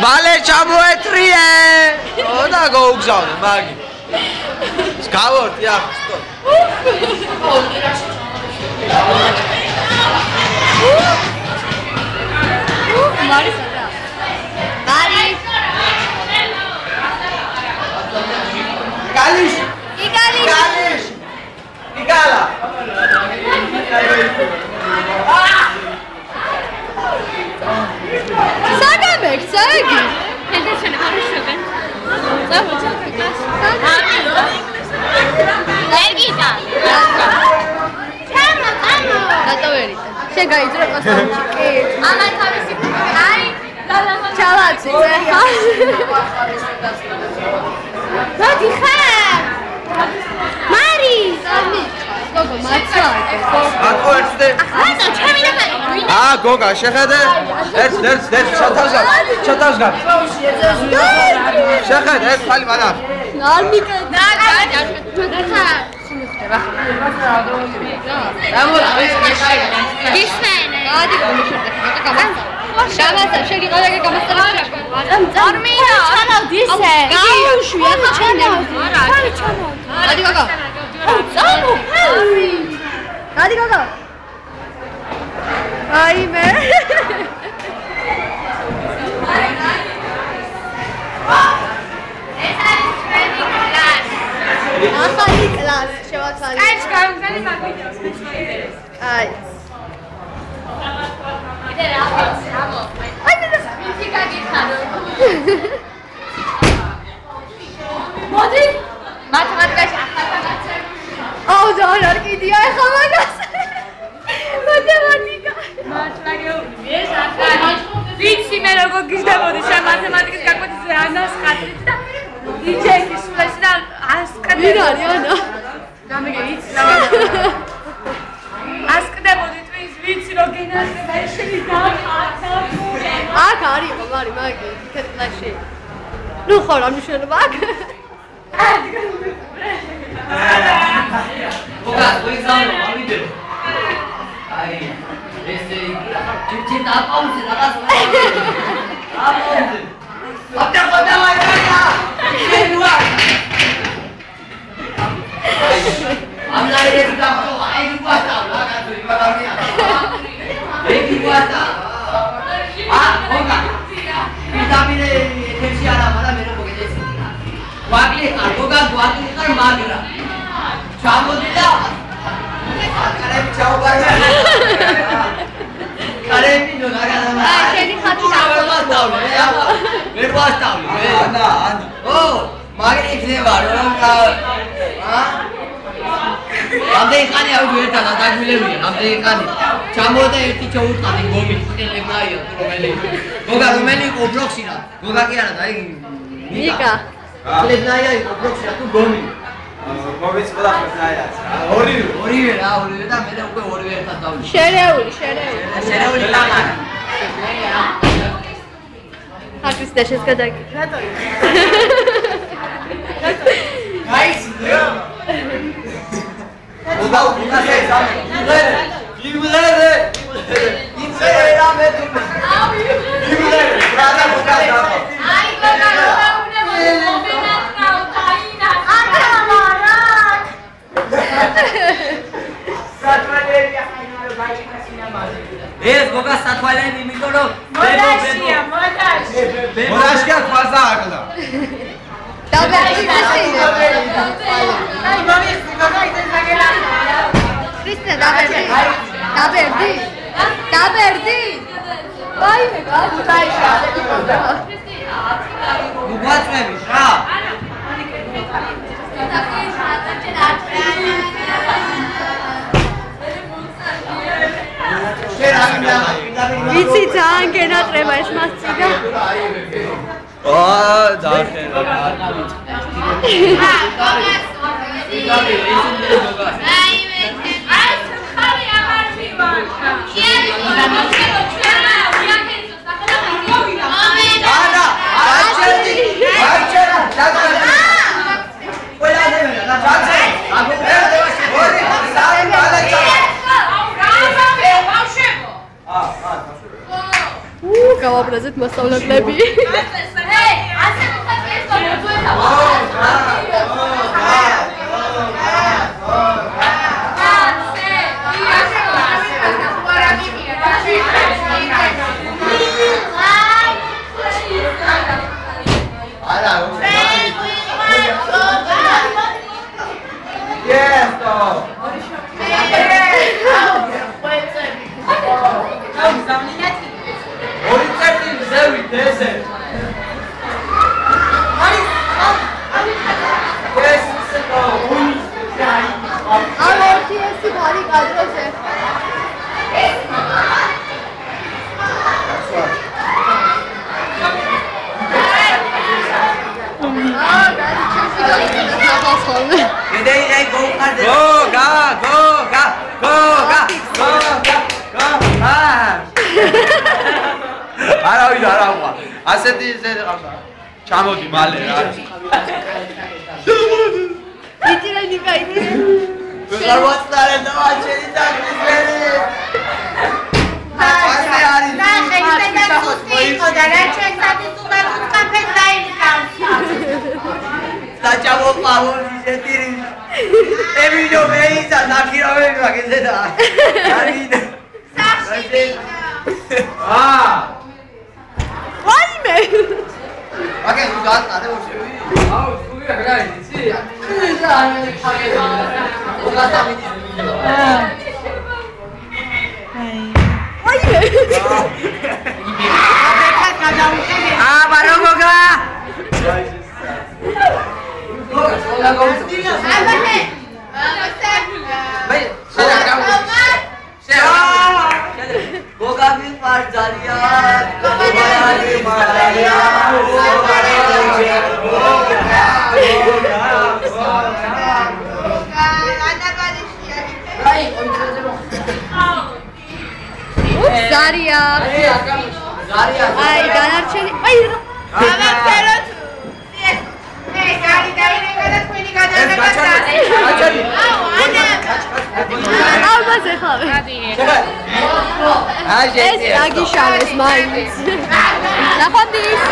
მალე ჩამოეთრიე. და გოუგზავნე მაგი. გავორდი ახლა სტოპ. მარი სადა? მარი. გალიში. იგალიში. იგალა. საგამექცა იგი? ფედერაცია ხარშობენ. წამოწა კლას. ერგიტა. ჩამო. რატო ვერიტა? შენ გაიძრა კოსტომში. კი. ამან თავისი აი ჩალაცი ეხა. მოდი ხარ. მარი. გოგო მაცვაკე. აკო ერთდე. ახლა ჩემი ნახე. გოგა შეხედე. ერთ ჩათავს გაბ. შეხედე ეს ხალი მარა. არ მიკე. ხა. სიმიხდება. გისმენე. გადი გომიშურდა. გამასა შენი ყოლეგე გამასწრა. ორმია. ჩანავდი ისე. გაუშვი ახლა ჩანავდი. არა, ჩანავდი. გადი გოგო. წამო. გადი გოგო. აი მე. ახალი კლასი შევაცვალე. აი, გამგზავნა მაგვიდოს მეცვაიდერეს. აი. იდე რა ამო. აი და ვიცი გაგიხარო. მოდი. მათემატიკაში ახალგაზრდა. აუ ძალიან არ კიდია ახლა მაგას. მათემატიკა. მართლაგეუბნები ეს ახალი. ვიცი მე როგორ გიჟდებოდი შენ მათემატიკის გაკვეთაზე ანას ხატრით და იჩექი სულაში და ასკდებოდი. ვინ არის ანა? გამიგე იცი რა. ასკდებოდი ტვინს ვიცი რომ გენაზდება ეს შენი დახაცა. აქ არის მარი მაგი იქეთ კლასში. ნუ ხო რა მნიშვნელობა აქ? გოგა გოიგზავნე ავიდე. აი ესე ჩიჩი დაპაუზე რაღაცა. აპაუზე. აბდა ვადა. შენუა. ამლა ეს დაპო აი გუატა რაღაცა იმარამია. ეგი გუატა. გოგა. ვიტამინე ეთერში არა მაგრამ მე რომ მოგედეს. ვაკლი ხარ გოგა ვაკლი ხარ მაგრა. ჩამოდი და კარები ჩაუბარა. კარები ნუ რაღაცა. აი შენი ხათი დავასწავლე. მე ვასწავლე. ანა. ო, მაგრი იქნება რომ ამდენი ხანი ავიდე ერთად დაგვილებია, ამდენი ხანი. ჩამოდა ერთი ჩაუტყადი გომით, ყელებნაია თუ რომელი. გოგა რომელი იყო ბლოქსი რა. გოგა კი არა და აი ნიკა. ყელებნაია იყო ბლოქსი რა თუ გომი. მოვიც ყველაფერია. ორივე რა, ორივე და მე და უკვე ორივე ერთად დავიწყე. შერეული. შერეული ტამარა. ხარკის და შეს გადაგი. რატო? გაიცი. გოგა უკაზე ზამე. იმლერე. იცე რა მე თუ. იმლერე. რა და გოგა ზამე. აი გოგა უნდა მომენატრაო დაინა. აკამარა. სათვალეები ახაინარო გაიქასინა მაზე. ეს გოგა სათვალეები იმიტომ რომ მოდაშია, მოდაში. მოდაშია თვალსა აკლა. დაბერდი. აი მომიეს გოგა ისე ზაგერა. კრისტინა დაბერდი. აი მე გაიჩა. გუგაწვები რა? ვიცი ძალიან გენატრება ეს მასწიდა. ძალიან გავაბრაზეთ მასწავლებლები. ასეთი ჩამოდი მალე რა. იჭირენი კაიტი. ვეღარ ვაწდარებ და ვაჩერი დაგვის მერე. ასე არის. ნახე, ისე დაგუსტი იყო და რა ჩვენსაც უნდა კაფეს დაიწყავს. დაჭამო პავონი ზეთირი. ემილო მეისა ნაკირავე მაგეზე და. არიდე. სახში. ვაიმე. აგე თუ გაატარე მოშევი. აუ, თუია გაიცი. ისა არის ხაგედა. უგასამიდი. ვაიმე. ბარო გოგა. გოგა მიყარ ძალიან. ზარია. აი, დანარჩენი. აი, გავაფეროთ. ეს გარი დაირეკა და თქვენი გადაგება. აუ, მას ეხავე. ეს აგიშალეს მაინც. ნახონდის.